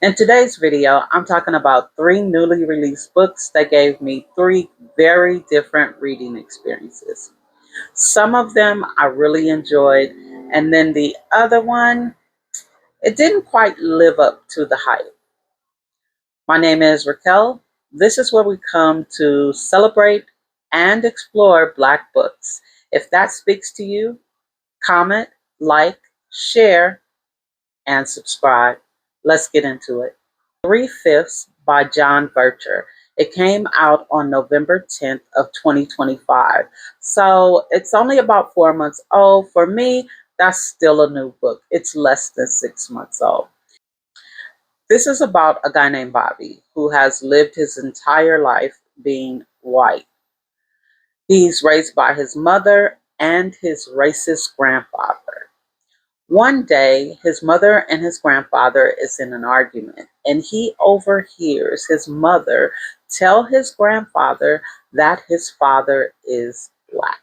In today's video, I'm talking about 3 newly released books that gave me 3 very different reading experiences. Some of them I really enjoyed, and then the other one, it didn't quite live up to the hype. My name is Raquel. This is where we come to celebrate and explore Black books. If that speaks to you, comment, like, share, and subscribe. Let's get into it. 3/5 by John Vercher. It came out on November 10th of 2025. So it's only about 4 months old. For me, that's still a new book. It's less than 6 months old. This is about a guy named Bobby who has lived his entire life being white. He's raised by his mother and his racist grandfather. One day, his mother and his grandfather is in an argument, and he overhears his mother tell his grandfather that his father is Black.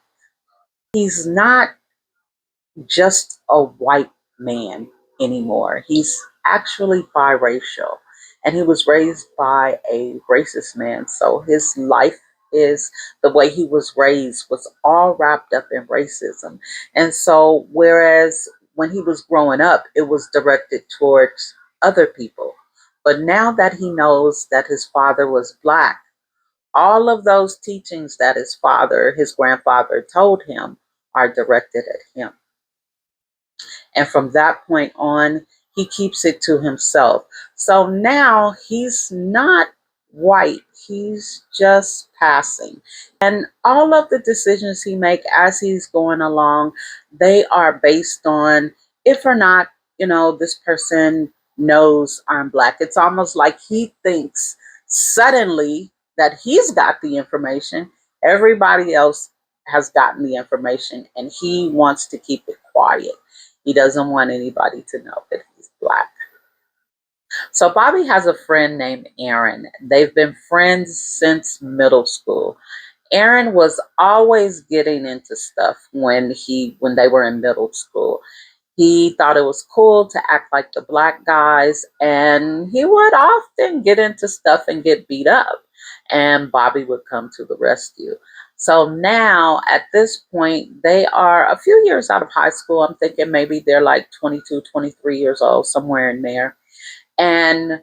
He's not just a white man anymore. He's actually biracial, and he was raised by a racist man. So his life is the way he was raised was all wrapped up in racism. And so, whereas when he was growing up, it was directed towards other people. But now that he knows that his father was Black, all of those teachings that his grandfather told him, are directed at him. And from that point on, he keeps it to himself. So now he's not white, he's just passing. And all of the decisions he makes as he's going along, they are based on if or not, this person knows I'm Black. It's almost like he thinks suddenly that he's got the information. Everybody else has gotten the information and he wants to keep it quiet. He doesn't want anybody to know that he's Black. So Bobby has a friend named Aaron. They've been friends since middle school. Aaron was always getting into stuff when they were in middle school. He thought it was cool to act like the Black guys, and he would often get into stuff and get beat up, and Bobby would come to the rescue. So now at this point, they are a few years out of high school. I'm thinking maybe they're like 22, 23 years old, somewhere in there. And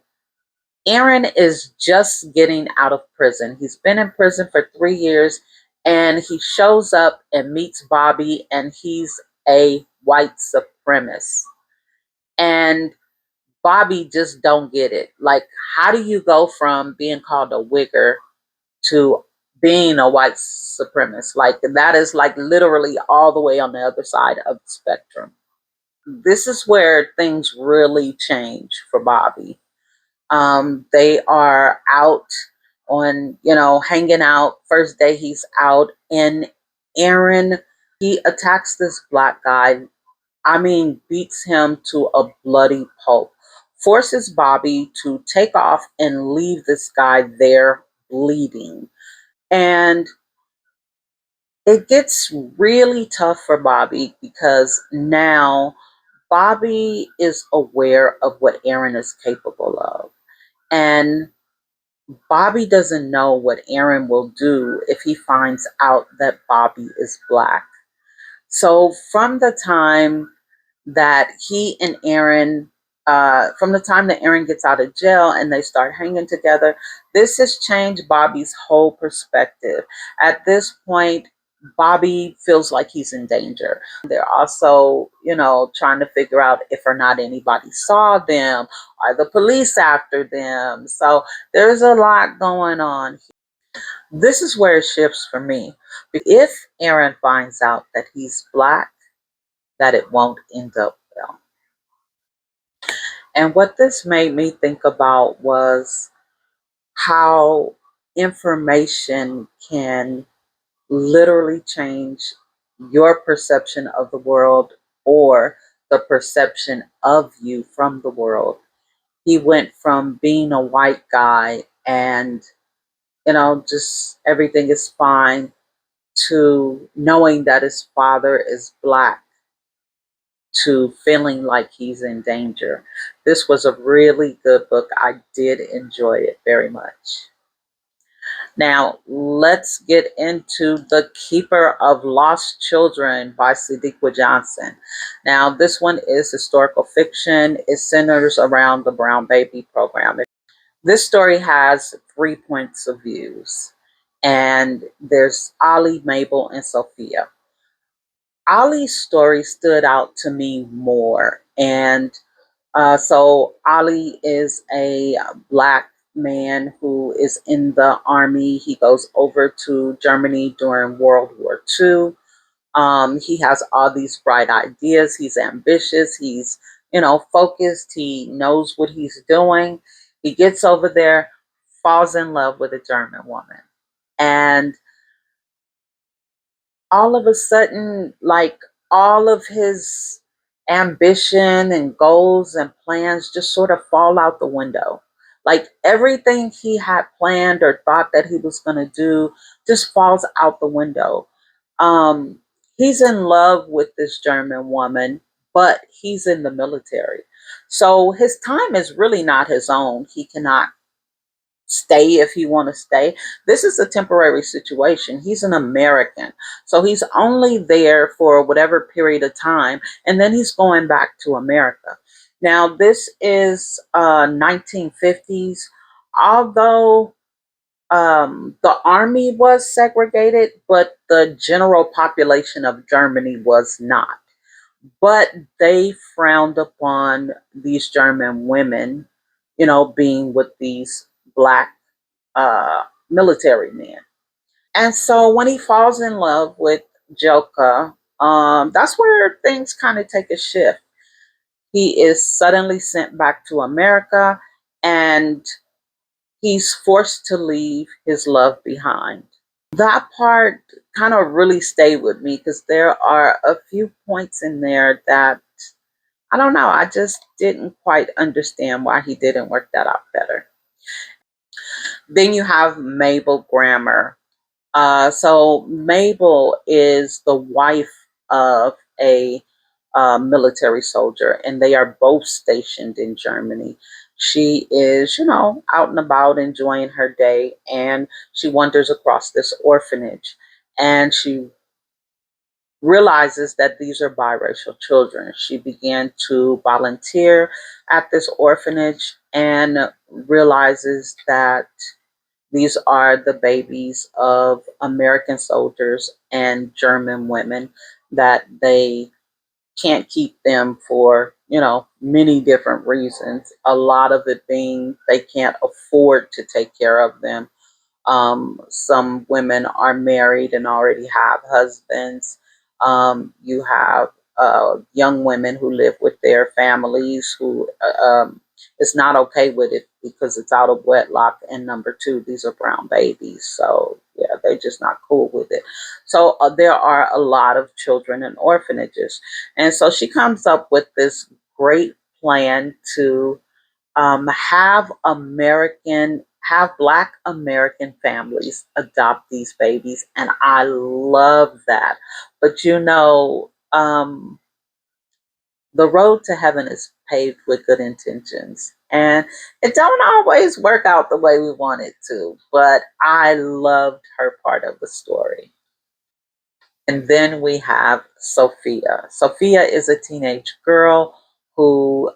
Aaron is just getting out of prison. He's been in prison for 3 years, and he shows up and meets Bobby, and he's a white supremacist. And Bobby just don't get it. Like, how do you go from being called a wigger to being a white supremacist? Like, that is like literally all the way on the other side of the spectrum. This is where things really change for Bobby. They are out on, hanging out. First day he's out, and Aaron, he attacks this Black guy. I mean, beats him to a bloody pulp. Forces Bobby to take off and leave this guy there bleeding. And it gets really tough for Bobby because now Bobby is aware of what Aaron is capable of. And Bobby doesn't know what Aaron will do if he finds out that Bobby is Black. So that he and Aaron, from the time that Aaron gets out of jail and they start hanging together, this has changed Bobby's whole perspective. At this point, Bobby feels like he's in danger. They're also, trying to figure out if or not anybody saw them. Are the police after them? So there's a lot going on. This is where it shifts for me. If Aaron finds out that he's Black, that it won't end up well. And what this made me think about was how information can literally change your perception of the world or the perception of you from the world. He went from being a white guy and, just everything is fine to knowing that his father is Black. to feeling like he's in danger. This was a really good book. I did enjoy it very much. Now, let's get into The Keeper of Lost Children by Sadeqa Johnson. Now, this one is historical fiction. It centers around the Brown Baby program. This story has 3 points of views, and there's Ali, Mabel, and Sophia. Ali's story stood out to me more, and so Ali is a black man who is in the army. He goes over to Germany during World War II. He has all these bright ideas. He's ambitious. He's, focused. He knows what he's doing. He gets over there, falls in love with a German woman. And all of a sudden, like all of his ambition and goals and plans just sort of fall out the window. Like everything he had planned or thought that he was going to do just falls out the window. Um, he's in love with this German woman, but he's in the military. So his time is really not his own. He cannot stay if he want to stay. This is a temporary situation. He's an American. So he's only there for whatever period of time, and then he's going back to America. Now, this is 1950s. Although the army was segregated, but the general population of Germany was not. But they frowned upon these German women, being with these black military men. And so when he falls in love with Joka, that's where things kind of take a shift. He is suddenly sent back to America, and he's forced to leave his love behind. That part kind of really stayed with me because there are a few points in there that I don't know, I just didn't quite understand why he didn't work that out better. Then you have Mabel Grammer. So Mabel is the wife of a military soldier, and they are both stationed in Germany. She is, out and about enjoying her day, and she wanders across this orphanage, and she realizes that these are biracial children. She began to volunteer at this orphanage and realizes that these are the babies of American soldiers and German women, that they can't keep them for, many different reasons. A lot of it being they can't afford to take care of them. Some women are married and already have husbands. You have young women who live with their families who it's not okay with it because it's out of wedlock. And number two, these are brown babies. So, yeah, they're just not cool with it. So, there are a lot of children in orphanages. And so she comes up with this great plan to have Black American families adopt these babies, and I love that. But the road to heaven is paved with good intentions, and it don't always work out the way we want it to. But I loved her part of the story. And then we have Sophia. Sophia is a teenage girl who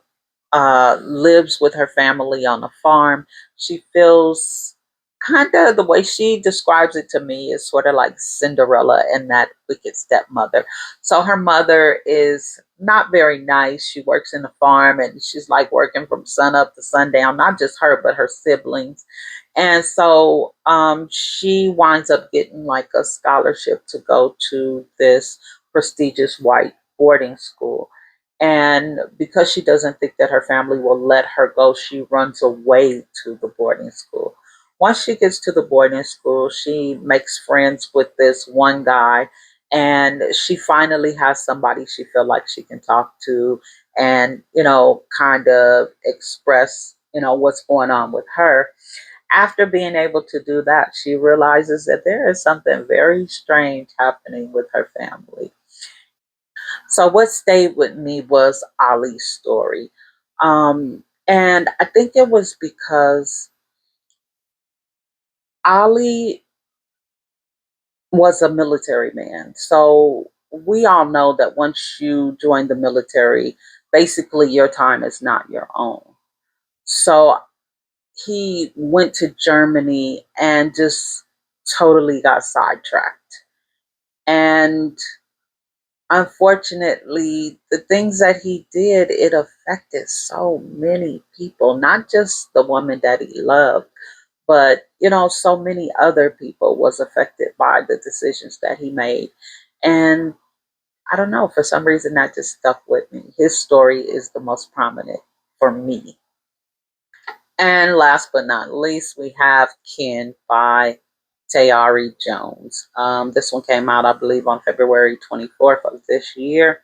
lives with her family on a farm. She feels kind of the way she describes it to me is sort of like Cinderella and that wicked stepmother. So her mother is not very nice. She works in the farm and she's like working from sun up to sundown, not just her, but her siblings. And so she winds up getting like a scholarship to go to this prestigious white boarding school. And because she doesn't think that her family will let her go, she runs away to the boarding school. Once she gets to the boarding school, she makes friends with this one guy, and she finally has somebody she feels like she can talk to and, kind of express, what's going on with her. After being able to do that, she realizes that there is something very strange happening with her family. So what stayed with me was Ali's story. And I think it was because Ali was a military man. So we all know that once you join the military, basically your time is not your own. So he went to Germany and just totally got sidetracked. And unfortunately, the things that he did, it affected so many people, not just the woman that he loved, but so many other people was affected by the decisions that he made. And I don't know, for some reason that just stuck with me. His story is the most prominent for me. And last but not least, we have Ken by Tayari Jones. This one came out, I believe, on February 24th of this year.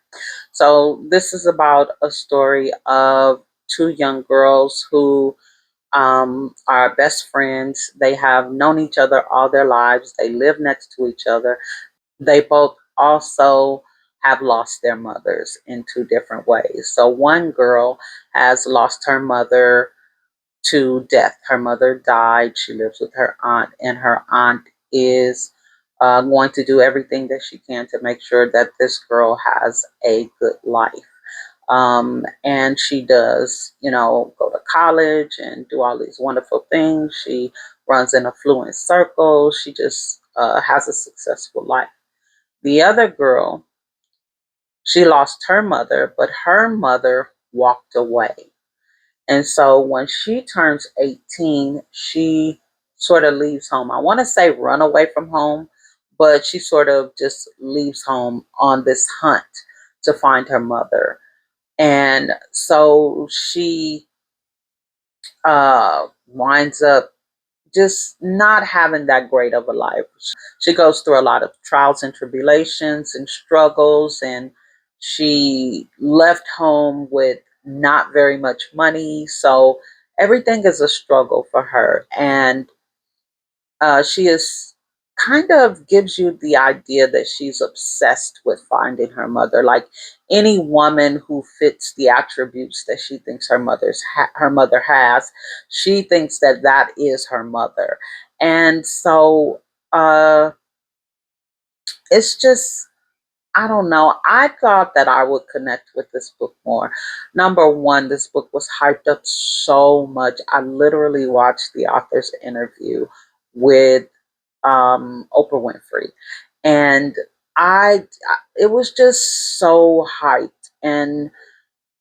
So this is about a story of two young girls who are best friends. They have known each other all their lives. They live next to each other. They both also have lost their mothers in two different ways. So one girl has lost her mother to death. Her mother died. She lives with her aunt, and her aunt is going to do everything that she can to make sure that this girl has a good life. And she does, go to college and do all these wonderful things. She runs in affluent circles. She just has a successful life. The other girl, she lost her mother, but her mother walked away. And so when she turns 18, she sort of leaves home. I want to say run away from home, but she sort of just leaves home on this hunt to find her mother. And so she winds up just not having that great of a life. She goes through a lot of trials and tribulations and struggles, and she left home with not very much money. So everything is a struggle for her. And she is kind of gives you the idea that she's obsessed with finding her mother. Like any woman who fits the attributes that she thinks her mother has, she thinks that that is her mother. And so it's just, I don't know. I thought that I would connect with this book more. Number one, this book was hyped up so much. I literally watched the author's interview with Oprah Winfrey, and I it was just so hyped, and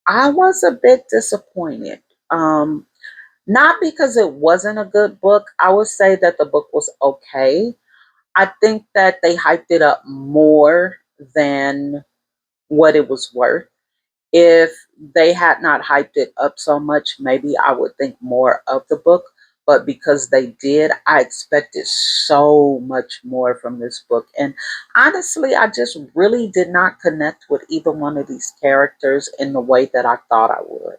I was a bit disappointed. Not because it wasn't a good book. I would say that the book was okay. I think that they hyped it up more than what it was worth. If they had not hyped it up so much, maybe I would think more of the book. But because they did, I expected so much more from this book. And honestly, I just really did not connect with either one of these characters in the way that I thought I would.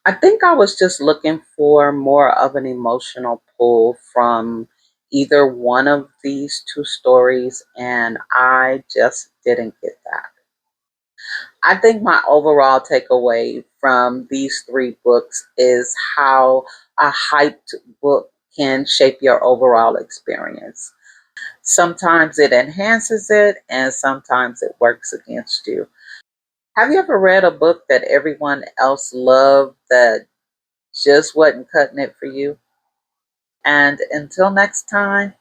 I think I was just looking for more of an emotional pull from either one of these two stories, and I just didn't get that. I think my overall takeaway from these three books is how a hyped book can shape your overall experience. Sometimes it enhances it, and sometimes it works against you. Have you ever read a book that everyone else loved that just wasn't cutting it for you? And until next time,